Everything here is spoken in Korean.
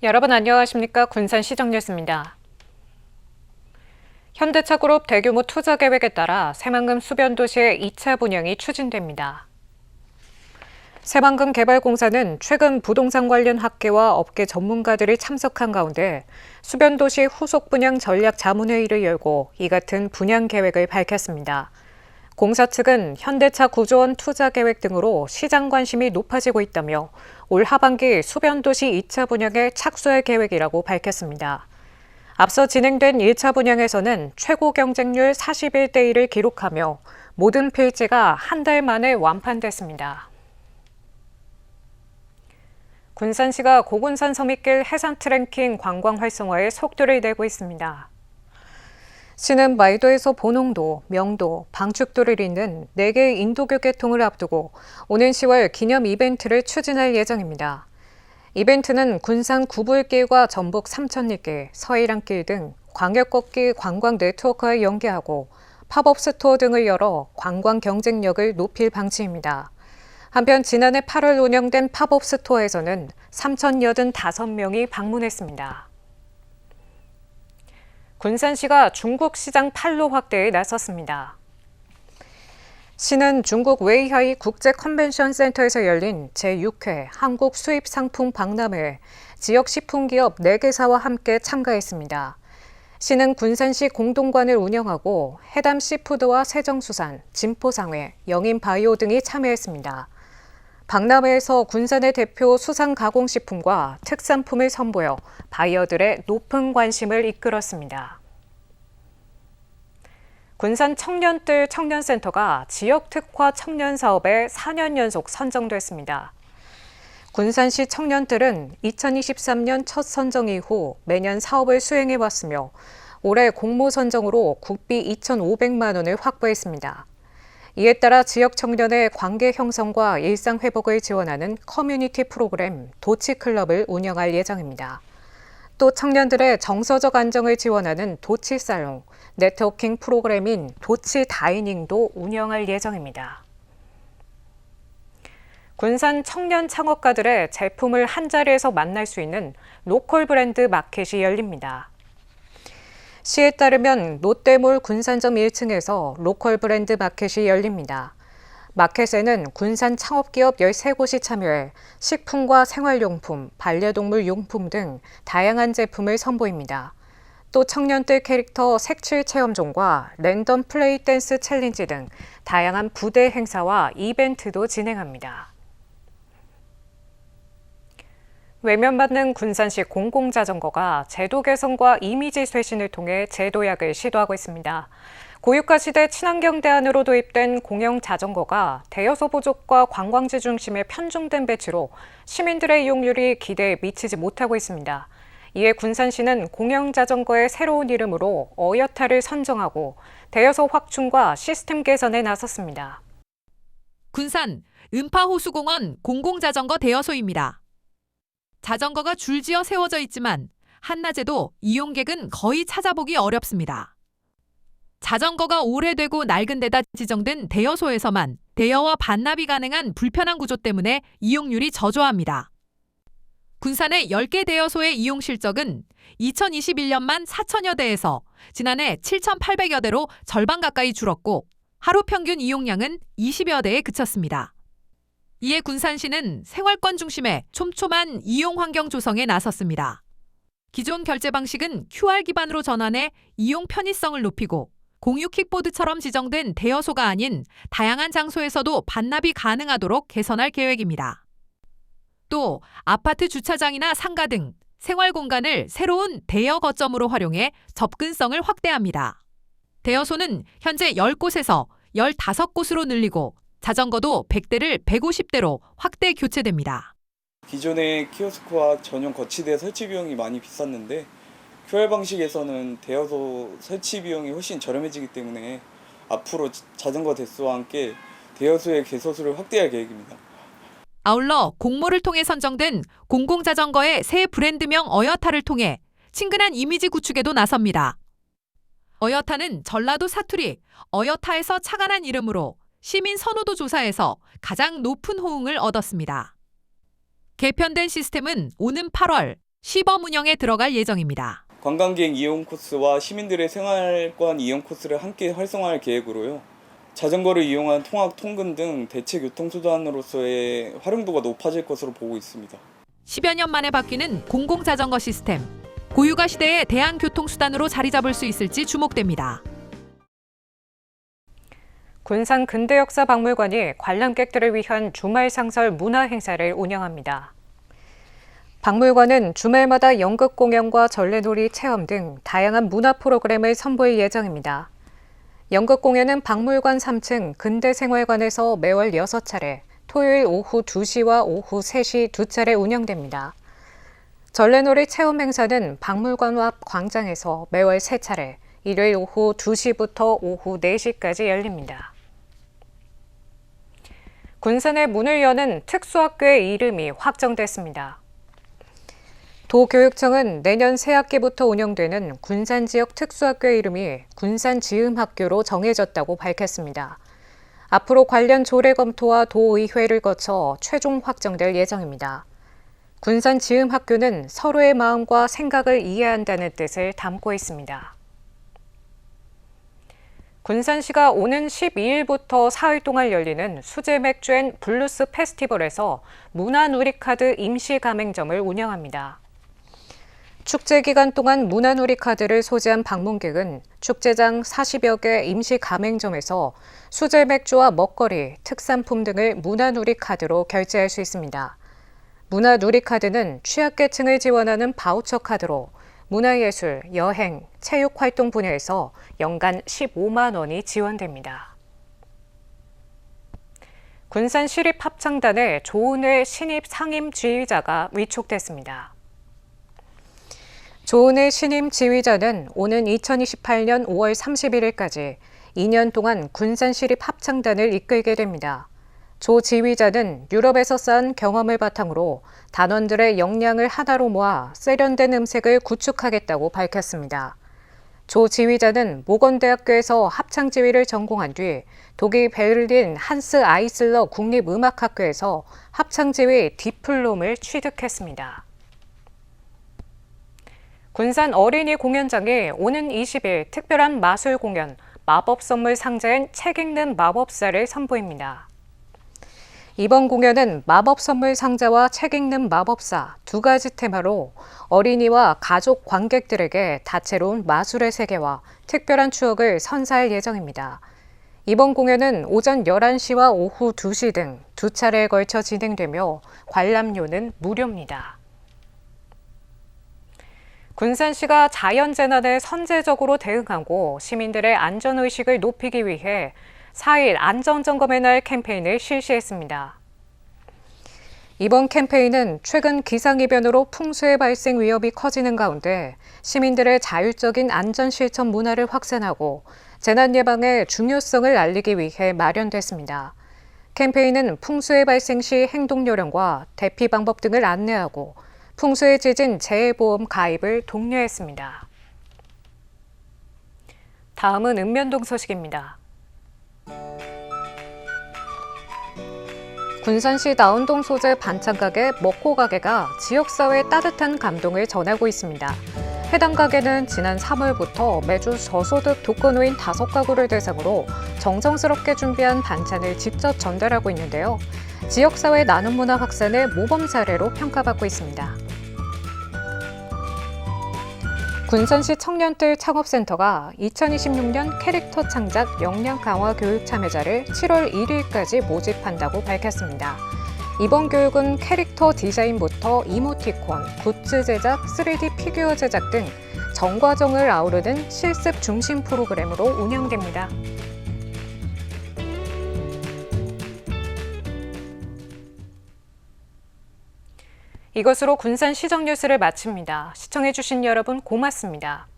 여러분 안녕하십니까? 군산시정 뉴스입니다. 현대차그룹 대규모 투자 계획에 따라 새만금 수변도시의 2차 분양이 추진됩니다. 새만금 개발공사는 최근 부동산 관련 학계와 업계 전문가들이 참석한 가운데 수변도시 후속 분양 전략 자문회의를 열고 이 같은 분양 계획을 밝혔습니다. 공사 측은 현대차 9조 원 투자 계획 등으로 시장 관심이 높아지고 있다며 올 하반기 수변도시 2차 분양에 착수할 계획이라고 밝혔습니다. 앞서 진행된 1차 분양에서는 최고 경쟁률 41대 1을 기록하며 모든 필지가 한 달 만에 완판됐습니다. 군산시가 고군산 서밋길 해상 트레킹 관광 활성화에 속도를 내고 있습니다. 시는 마이도에서 보농도, 명도, 방축도를 잇는 4개의 인도교 개통을 앞두고 오는 10월 기념 이벤트를 추진할 예정입니다. 이벤트는 군산 구불길과 전북 삼천리길, 서해랑길 등 광역 걷기 관광 네트워크와 연계하고 팝업 스토어 등을 열어 관광 경쟁력을 높일 방침입니다. 한편 지난해 8월 운영된 팝업 스토어에서는 3,085명이 방문했습니다. 군산시가 중국 시장 판로 확대에 나섰습니다. 시는 중국 웨이하이 국제 컨벤션 센터에서 열린 제6회 한국 수입 상품 박람회에 지역 식품기업 4개사와 함께 참가했습니다. 시는 군산시 공동관을 운영하고 해담 시푸드와 세정수산, 진포상회, 영인바이오 등이 참여했습니다. 박람회에서 군산의 대표 수산가공식품과 특산품을 선보여 바이어들의 높은 관심을 이끌었습니다. 군산 청년들 청년센터가 지역특화 청년사업에 4년 연속 선정됐습니다. 군산시 청년들은 2023년 첫 선정 이후 매년 사업을 수행해왔으며 올해 공모 선정으로 국비 2,500만 원을 확보했습니다. 이에 따라 지역 청년의 관계 형성과 일상 회복을 지원하는 커뮤니티 프로그램 도치클럽을 운영할 예정입니다. 또 청년들의 정서적 안정을 지원하는 도치살롱, 네트워킹 프로그램인 도치다이닝도 운영할 예정입니다. 군산 청년 창업가들의 제품을 한자리에서 만날 수 있는 로컬 브랜드 마켓이 열립니다. 시에 따르면 롯데몰 군산점 1층에서 로컬 브랜드 마켓이 열립니다. 마켓에는 군산 창업기업 13곳이 참여해 식품과 생활용품, 반려동물 용품 등 다양한 제품을 선보입니다. 또 청년들 캐릭터 색칠 체험존과 랜덤 플레이 댄스 챌린지 등 다양한 부대 행사와 이벤트도 진행합니다. 외면받는 군산시 공공자전거가 제도 개선과 이미지 쇄신을 통해 제도약을 시도하고 있습니다. 고유가 시대 친환경 대안으로 도입된 공영 자전거가 대여소 부족과 관광지 중심의 편중된 배치로 시민들의 이용률이 기대에 미치지 못하고 있습니다. 이에 군산시는 공영 자전거의 새로운 이름으로 어여타를 선정하고 대여소 확충과 시스템 개선에 나섰습니다. 군산 음파호수공원 공공자전거 대여소입니다. 자전거가 줄지어 세워져 있지만 한낮에도 이용객은 거의 찾아보기 어렵습니다. 자전거가 오래되고 낡은 데다 지정된 대여소에서만 대여와 반납이 가능한 불편한 구조 때문에 이용률이 저조합니다. 군산의 10개 대여소의 이용 실적은 2021년만 4천여 대에서 지난해 7,800여 대로 절반 가까이 줄었고 하루 평균 이용량은 20여 대에 그쳤습니다. 이에 군산시는 생활권 중심의 촘촘한 이용 환경 조성에 나섰습니다. 기존 결제 방식은 QR 기반으로 전환해 이용 편의성을 높이고 공유 킥보드처럼 지정된 대여소가 아닌 다양한 장소에서도 반납이 가능하도록 개선할 계획입니다. 또 아파트 주차장이나 상가 등 생활 공간을 새로운 대여 거점으로 활용해 접근성을 확대합니다. 대여소는 현재 10곳에서 15곳으로 늘리고 자전거도 100대를 150대로 확대 교체됩니다. 기존의 키오스크와 전용 거치대 설치 비용이 많이 비쌌는데 QR 방식에서는 대여소 설치 비용이 훨씬 저렴해지기 때문에 앞으로 자전거 대수와 함께 대여소의 개소수를 확대할 계획입니다. 아울러 공모를 통해 선정된 공공자전거의 새 브랜드명 어여타를 통해 친근한 이미지 구축에도 나섭니다. 어여타는 전라도 사투리 어여타에서 착안한 이름으로 시민 선호도 조사에서 가장 높은 호응을 얻었습니다. 개편된 시스템은 오는 8월 시범 운영에 들어갈 예정입니다. 관광객 이용 코스와 시민들의 생활권 이용 코스를 함께 활성화할 계획으로요. 자전거를 이용한 통학, 통근 등 대체 교통수단으로서의 활용도가 높아질 것으로 보고 있습니다. 10여 년 만에 바뀌는 공공자전거 시스템. 고유가 시대의 대안교통수단으로 자리 잡을 수 있을지 주목됩니다. 군산 근대역사박물관이 관람객들을 위한 주말 상설 문화 행사를 운영합니다. 박물관은 주말마다 연극 공연과 전래놀이 체험 등 다양한 문화 프로그램을 선보일 예정입니다. 연극 공연은 박물관 3층 근대생활관에서 매월 6차례, 토요일 오후 2시와 오후 3시 2차례 운영됩니다. 전래놀이 체험 행사는 박물관 앞 광장에서 매월 3차례, 일요일 오후 2시부터 오후 4시까지 열립니다. 군산에 문을 여는 특수학교의 이름이 확정됐습니다. 도교육청은 내년 새학기부터 운영되는 군산 지역 특수학교의 이름이 군산지음학교로 정해졌다고 밝혔습니다. 앞으로 관련 조례 검토와 도의회를 거쳐 최종 확정될 예정입니다. 군산지음학교는 서로의 마음과 생각을 이해한다는 뜻을 담고 있습니다. 군산시가 오는 12일부터 사흘 동안 열리는 수제 맥주 앤 블루스 페스티벌에서 문화누리카드 임시 가맹점을 운영합니다. 축제 기간 동안 문화누리카드를 소지한 방문객은 축제장 40여 개 임시 가맹점에서 수제 맥주와 먹거리, 특산품 등을 문화누리카드로 결제할 수 있습니다. 문화누리카드는 취약계층을 지원하는 바우처 카드로 문화예술, 여행, 체육활동 분야에서 연간 15만 원이 지원됩니다. 군산시립합창단의 조은혜 신입 상임 지휘자가 위촉됐습니다. 조은혜 신임 지휘자는 오는 2028년 5월 31일까지 2년 동안 군산시립합창단을 이끌게 됩니다. 조 지휘자는 유럽에서 쌓은 경험을 바탕으로 단원들의 역량을 하나로 모아 세련된 음색을 구축하겠다고 밝혔습니다. 조 지휘자는 모건대학교에서 합창지휘를 전공한 뒤 독일 베를린 한스 아이슬러 국립음악학교에서 합창지휘 디플롬을 취득했습니다. 군산 어린이 공연장에 오는 20일 특별한 마술 공연 마법 선물 상자인 책 읽는 마법사를 선보입니다. 이번 공연은 마법 선물 상자와 책 읽는 마법사 두 가지 테마로 어린이와 가족 관객들에게 다채로운 마술의 세계와 특별한 추억을 선사할 예정입니다. 이번 공연은 오전 11시와 오후 2시 등 두 차례에 걸쳐 진행되며 관람료는 무료입니다. 군산시가 자연재난에 선제적으로 대응하고 시민들의 안전의식을 높이기 위해 4일 안전점검의 날 캠페인을 실시했습니다. 이번 캠페인은 최근 기상이변으로 풍수의 발생 위협이 커지는 가운데 시민들의 자율적인 안전실천 문화를 확산하고 재난 예방의 중요성을 알리기 위해 마련됐습니다. 캠페인은 풍수의 발생 시 행동 요령과 대피 방법 등을 안내하고 풍수에 빚은 재해보험 가입을 독려했습니다. 다음은 읍면동 소식입니다. 군산시 나운동 소재 반찬가게 먹고가게가 지역사회에 따뜻한 감동을 전하고 있습니다. 해당 가게는 지난 3월부터 매주 저소득 독거노인 5가구를 대상으로 정성스럽게 준비한 반찬을 직접 전달하고 있는데요. 지역사회 나눔 문화 확산의 모범 사례로 평가받고 있습니다. 군산시 청년들 창업센터가 2026년 캐릭터 창작 역량 강화 교육 참여자를 7월 1일까지 모집한다고 밝혔습니다. 이번 교육은 캐릭터 디자인부터 이모티콘, 굿즈 제작, 3D 피규어 제작 등 전 과정을 아우르는 실습 중심 프로그램으로 운영됩니다. 이것으로 군산 시정 뉴스를 마칩니다. 시청해주신 여러분 고맙습니다.